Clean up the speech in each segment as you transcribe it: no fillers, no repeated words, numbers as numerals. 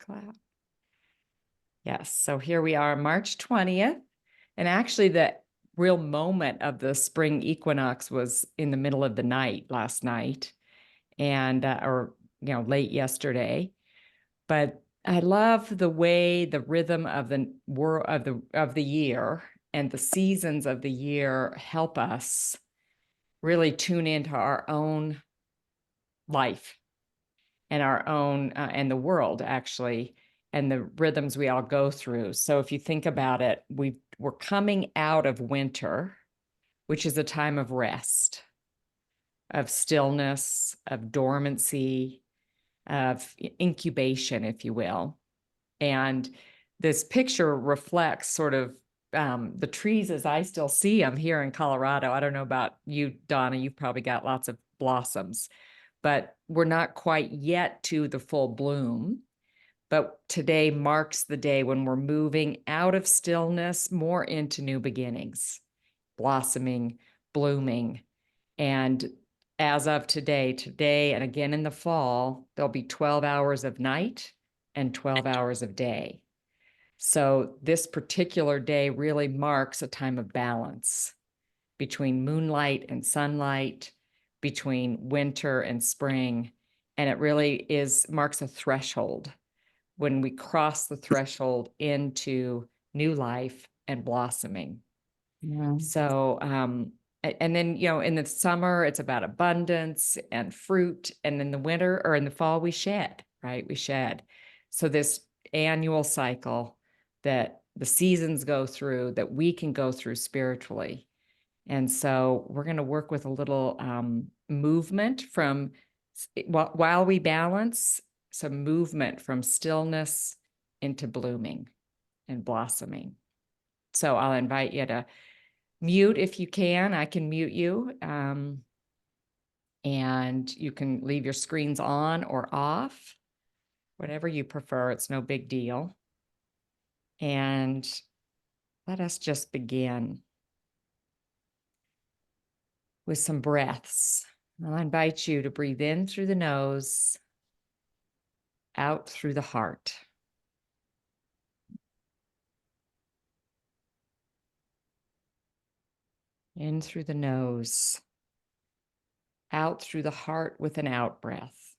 cloud. Yes, so here we are, March 20th. And actually, the real moment of the spring equinox was in the middle of the night last night, and or late yesterday. But I love the way the rhythm of the of the year and the seasons of the year help us really tune into our own life and our own and the world, actually, and the rhythms we all go through. So if you think about it, we're coming out of winter, which is a time of rest, of stillness, of dormancy, of incubation, if you will. And this picture reflects sort of the trees as I still see them here in Colorado. I don't know about you, Donna, you've probably got lots of blossoms, but we're not quite yet to the full bloom. But today marks the day when we're moving out of stillness more into new beginnings, blossoming, blooming. And as of today, and again in the fall, there'll be 12 hours of night and 12 hours of day. So this particular day really marks a time of balance between moonlight and sunlight, between winter and spring. And it really marks a threshold when we cross the threshold into new life and blossoming. Yeah. So, and then, in the summer, it's about abundance and fruit. And in the winter or in the fall, we shed, right? We shed. So this annual cycle that the seasons go through, that we can go through spiritually. And so we're going to work with a little movement from, while we balance, some movement from stillness into blooming and blossoming. So I'll invite you to mute if you can. I can mute you. And you can leave your screens on or off, whatever you prefer. It's no big deal. And let us just begin with some breaths. I'll invite you to breathe in through the nose, out through the heart. In through the nose, out through the heart with an out breath.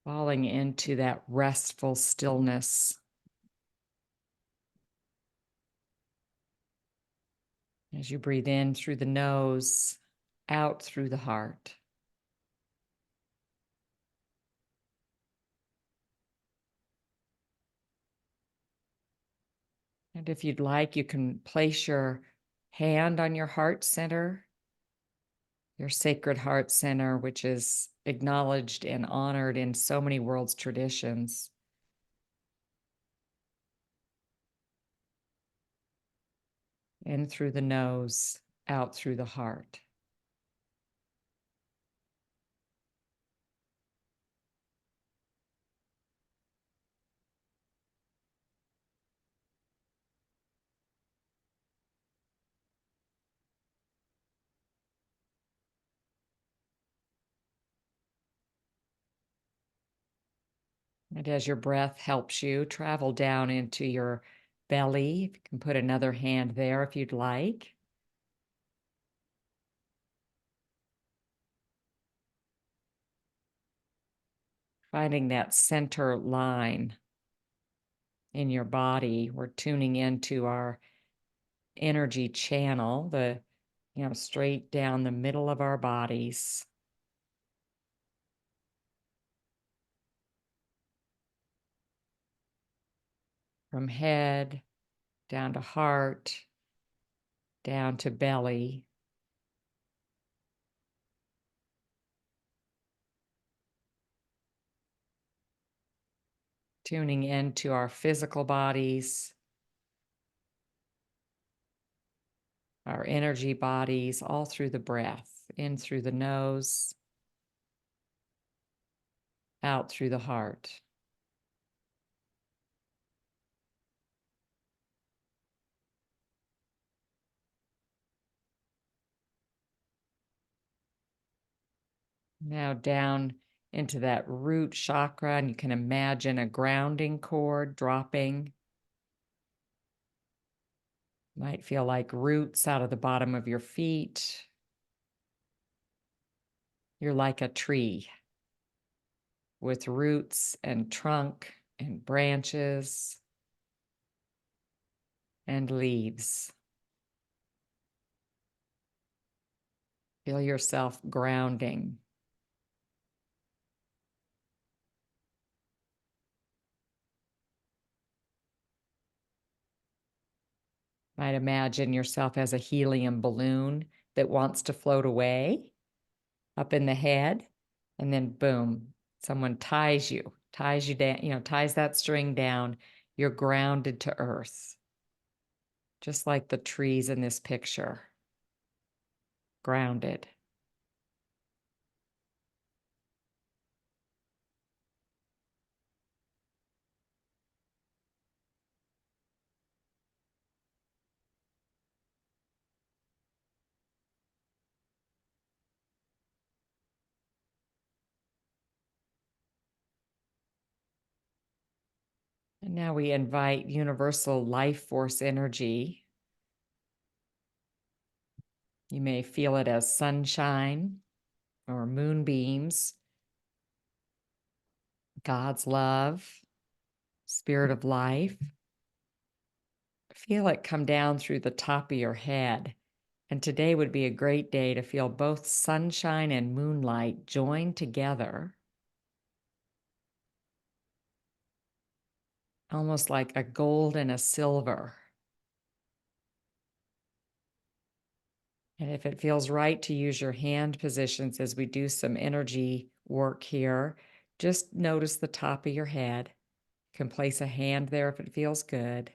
Falling into that restful stillness. As you breathe in through the nose, out through the heart. And if you'd like, you can place your hand on your heart center, your sacred heart center, which is acknowledged and honored in so many world's traditions. In through the nose, out through the heart. And as your breath helps you travel down into your belly, you can put another hand there if you'd like. Finding that center line in your body. We're tuning into our energy channel, straight down the middle of our bodies. From head down to heart, down to belly. Tuning into our physical bodies. our energy bodies, all through the breath, in through the nose, out through the heart. Now down into that root chakra, and you can imagine a grounding cord dropping. Might feel like roots out of the bottom of your feet. You're like a tree with roots and trunk and branches and leaves. Feel yourself grounding. Might imagine yourself as a helium balloon that wants to float away up in the head, and then boom, someone ties you down, ties that string down. You're grounded to earth, just like the trees in this picture, grounded. And now we invite universal life force energy. You may feel it as sunshine or moonbeams, God's love, spirit of life. Feel it come down through the top of your head. And today would be a great day to feel both sunshine and moonlight joined together, almost like a gold and a silver. And if it feels right to use your hand positions as we do some energy work here, just notice the top of your head. You can place a hand there if it feels good.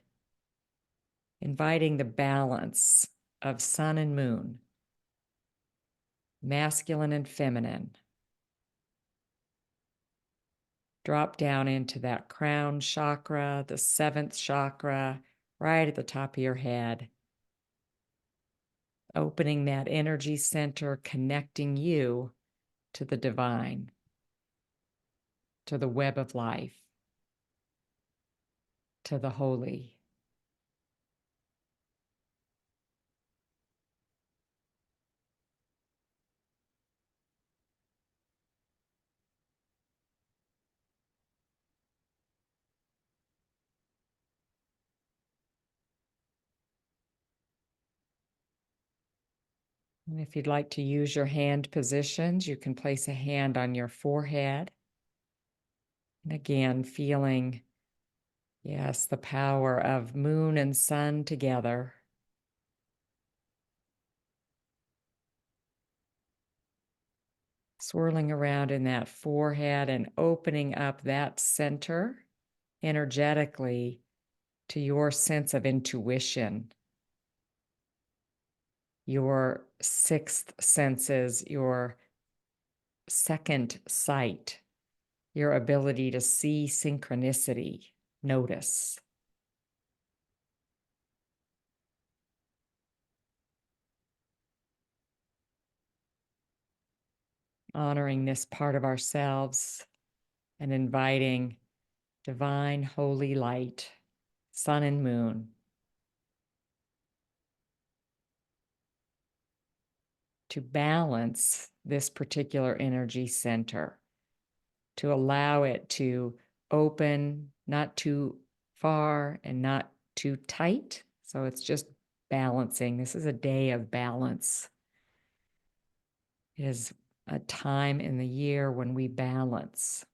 Inviting the balance of sun and moon, masculine and feminine. Drop down into that crown chakra, the seventh chakra, right at the top of your head. Opening that energy center, connecting you to the divine, to the web of life, to the holy. And if you'd like to use your hand positions, you can place a hand on your forehead. And again, feeling, yes, the power of moon and sun together. Swirling around in that forehead and opening up that center energetically to your sense of intuition, your sixth senses, your second sight, your ability to see synchronicity, notice. Honoring this part of ourselves and inviting divine holy light, sun and moon, to balance this particular energy center, to allow it to open, not too far and not too tight. So it's just balancing. This is a day of balance. It is a time in the year when we balance.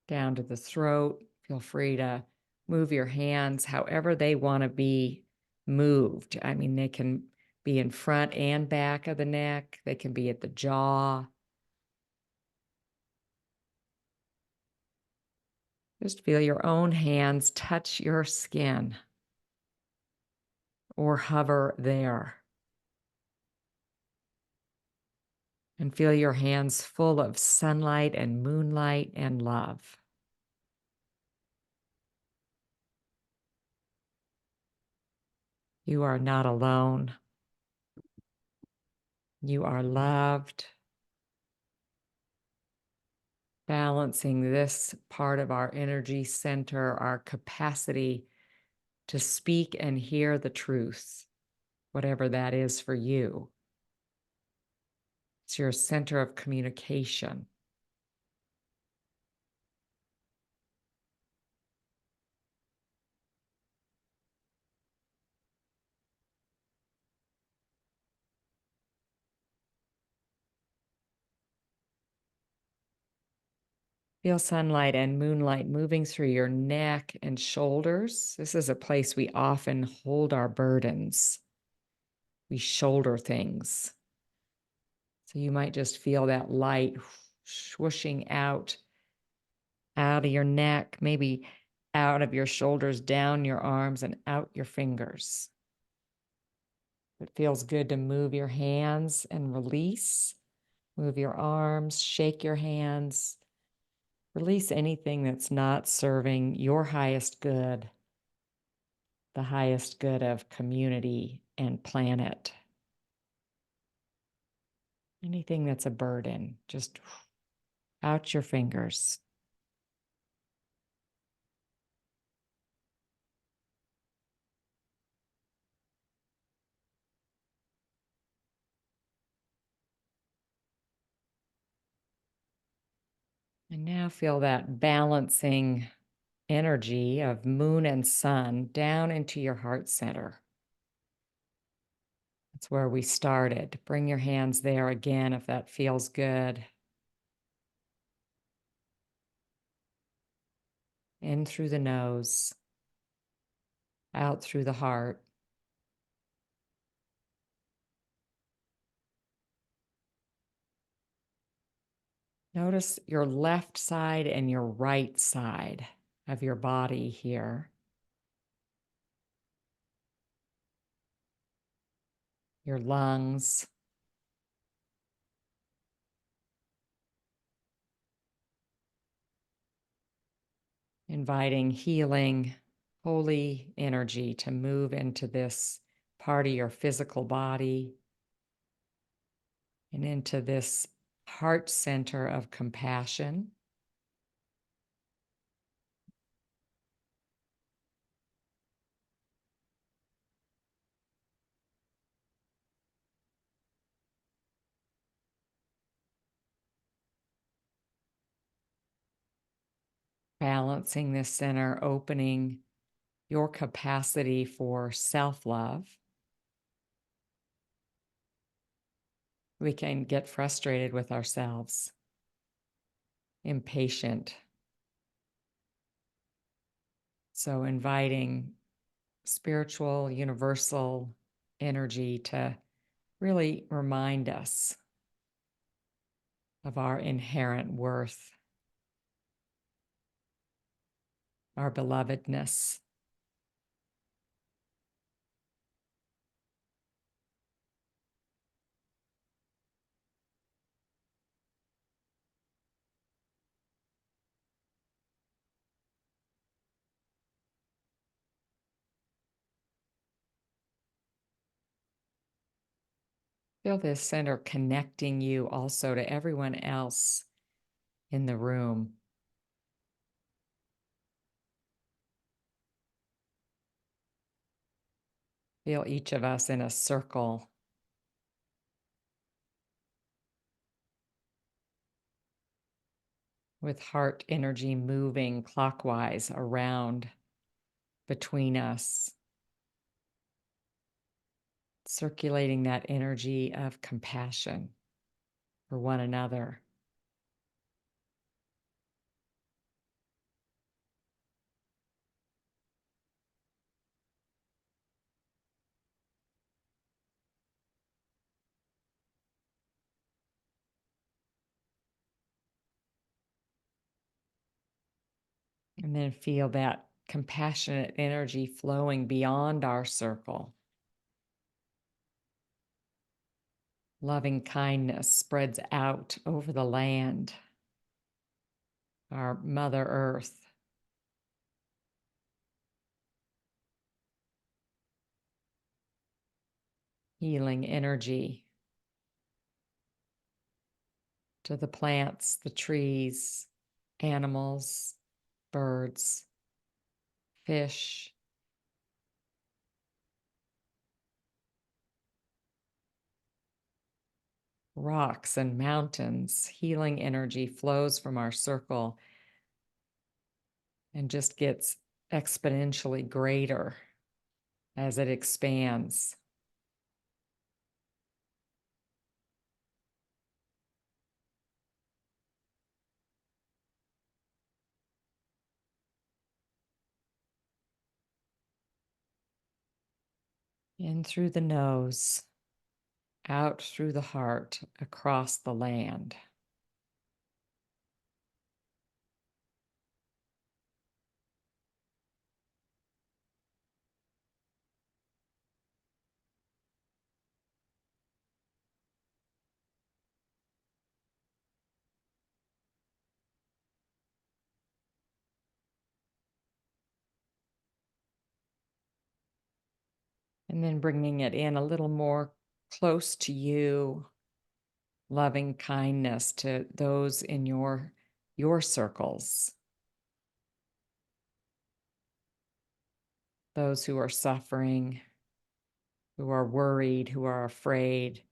Down to the throat. Feel free to move your hands however they want to be moved. I mean, they can be in front and back of the neck. They can be at the jaw. Just feel your own hands touch your skin or hover there. And feel your hands full of sunlight and moonlight and love. You are not alone. You are loved. Balancing this part of our energy center, our capacity to speak and hear the truth, whatever that is for you. It's your center of communication. Feel sunlight and moonlight moving through your neck and shoulders. This is a place we often hold our burdens. We shoulder things. So you might just feel that light swooshing out of your neck, maybe out of your shoulders, down your arms, and out your fingers. It feels good to move your hands and release. Move your arms, shake your hands. Release anything that's not serving your highest good, the highest good of community and planet. Anything that's a burden, just out your fingers. And now feel that balancing energy of moon and sun down into your heart center. That's where we started. Bring your hands there again if that feels good. In through the nose, out through the heart. Notice your left side and your right side of your body here. Your lungs. Inviting healing, holy energy to move into this part of your physical body and into this heart center of compassion. Balancing this center, opening your capacity for self-love. We can get frustrated with ourselves, impatient. So inviting spiritual, universal energy to really remind us of our inherent worth, our belovedness. Feel this center connecting you also to everyone else in the room. Feel each of us in a circle. With heart energy moving clockwise around between us, circulating that energy of compassion for one another. And then feel that compassionate energy flowing beyond our circle. Loving kindness spreads out over the land, our Mother Earth. Healing energy to the plants, the trees, animals, birds, fish. Rocks and mountains. Healing energy flows from our circle and just gets exponentially greater as it expands. In through the nose, out through the heart, across the land. And then bringing it in a little more close to you, loving kindness to those in your circles, those who are suffering, who are worried, who are afraid,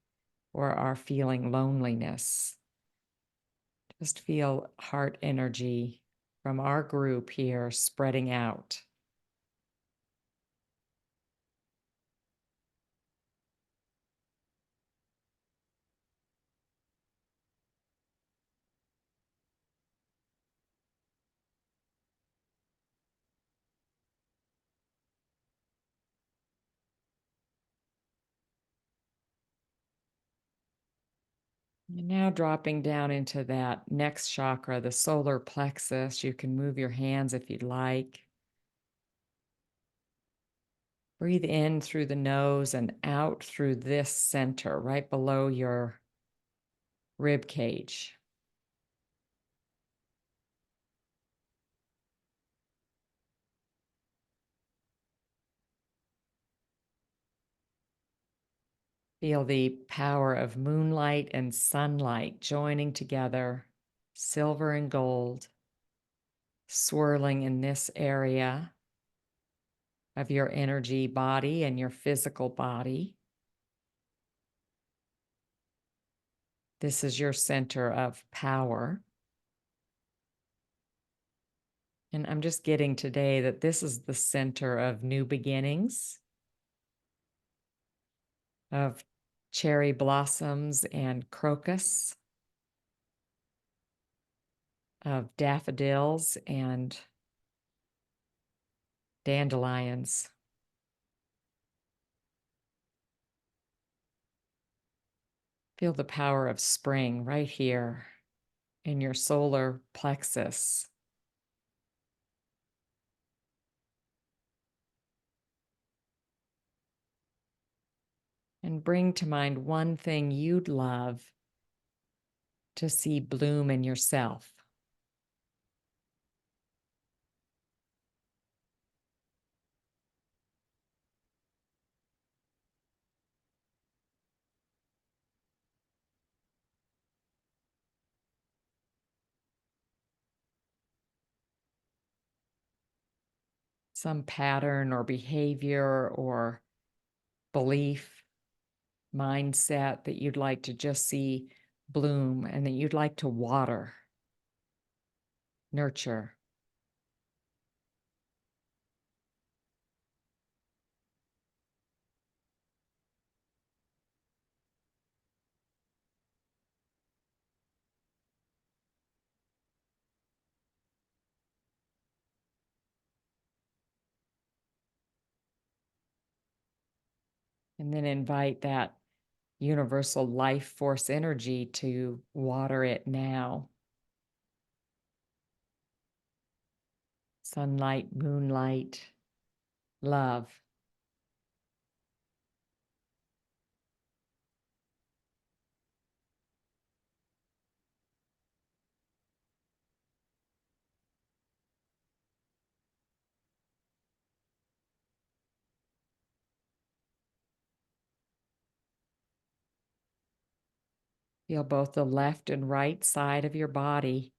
or are feeling loneliness. Just feel heart energy from our group here spreading out. And now dropping down into that next chakra, the solar plexus. You can move your hands if you'd like. Breathe in through the nose and out through this center, right below your rib cage. Feel the power of moonlight and sunlight joining together, silver and gold, swirling in this area of your energy body and your physical body. This is your center of power. And I'm just getting today that this is the center of new beginnings, of cherry blossoms and crocus, of daffodils and dandelions. Feel the power of spring right here in your solar plexus. And bring to mind one thing you'd love to see bloom in yourself. Some pattern or behavior or belief, mindset that you'd like to just see bloom and that you'd like to water, nurture. And then invite that universal life force energy to water it now. sunlight, moonlight, love. Feel both the left and right side of your body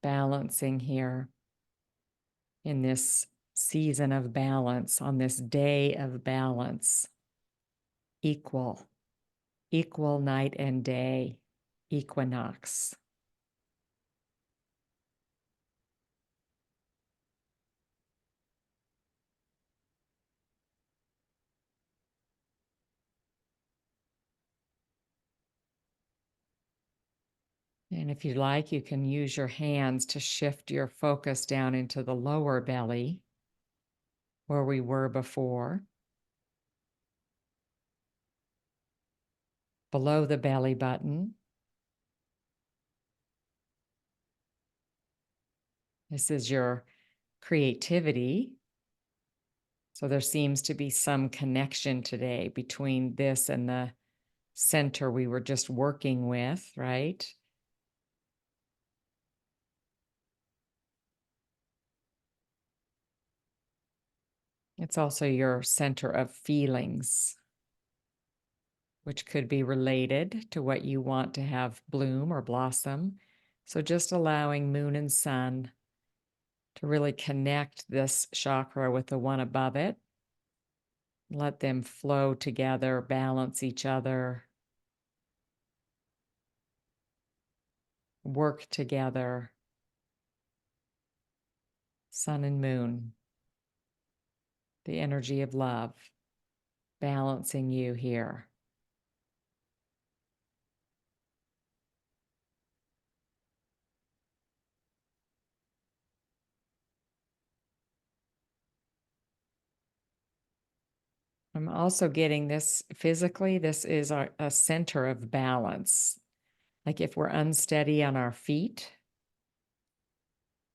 balancing here in this season of balance, on this day of balance. Equal, equal night and day, equinox. And if you like, you can use your hands to shift your focus down into the lower belly where we were before. Below the belly button. This is your creativity. So there seems to be some connection today between this and the center we were just working with, right? It's also your center of feelings, which could be related to what you want to have bloom or blossom. So just allowing moon and sun to really connect this chakra with the one above it. Let them flow together, balance each other, work together. Sun and moon, the energy of love, balancing you here. I'm also getting this physically. This is a center of balance. Like if we're unsteady on our feet,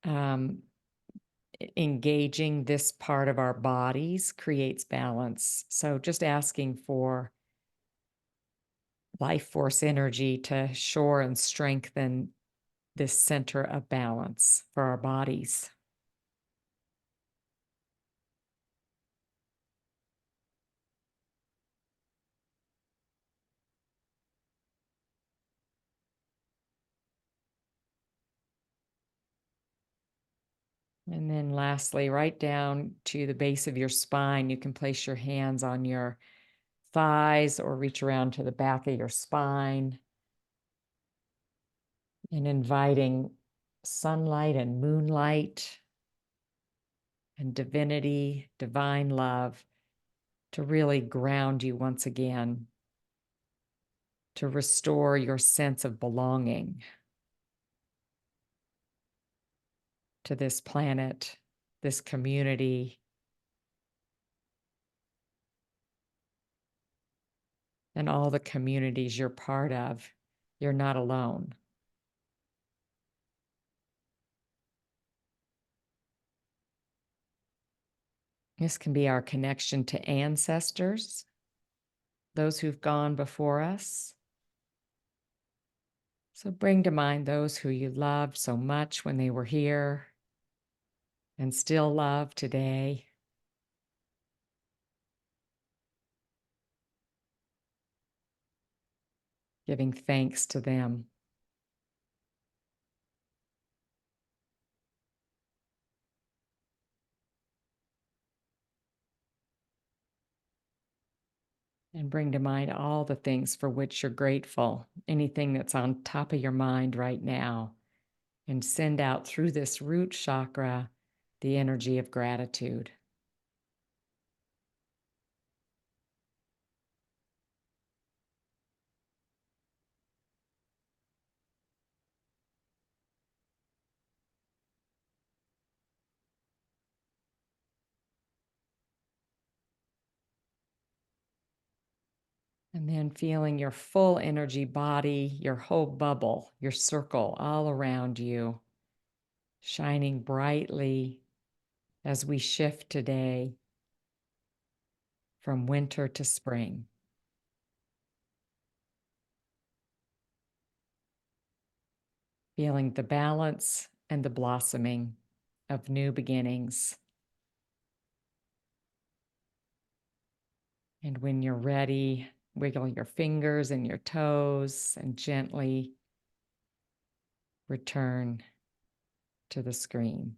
um, engaging this part of our bodies creates balance. So just asking for life force energy to shore and strengthen this center of balance for our bodies. And then lastly, right down to the base of your spine, you can place your hands on your thighs or reach around to the back of your spine and inviting sunlight and moonlight and divinity, divine love to really ground you once again, to restore your sense of belonging to this planet, this community, and all the communities you're part of. You're not alone. This can be our connection to ancestors, those who've gone before us. So bring to mind those who you loved so much when they were here and still love today. Giving thanks to them. And bring to mind all the things for which you're grateful, anything that's on top of your mind right now. And send out through this root chakra the energy of gratitude. And then feeling your full energy body, your whole bubble, your circle all around you, shining brightly as we shift today from winter to spring. Feeling the balance and the blossoming of new beginnings. And when you're ready, wiggle your fingers and your toes and gently return to the screen.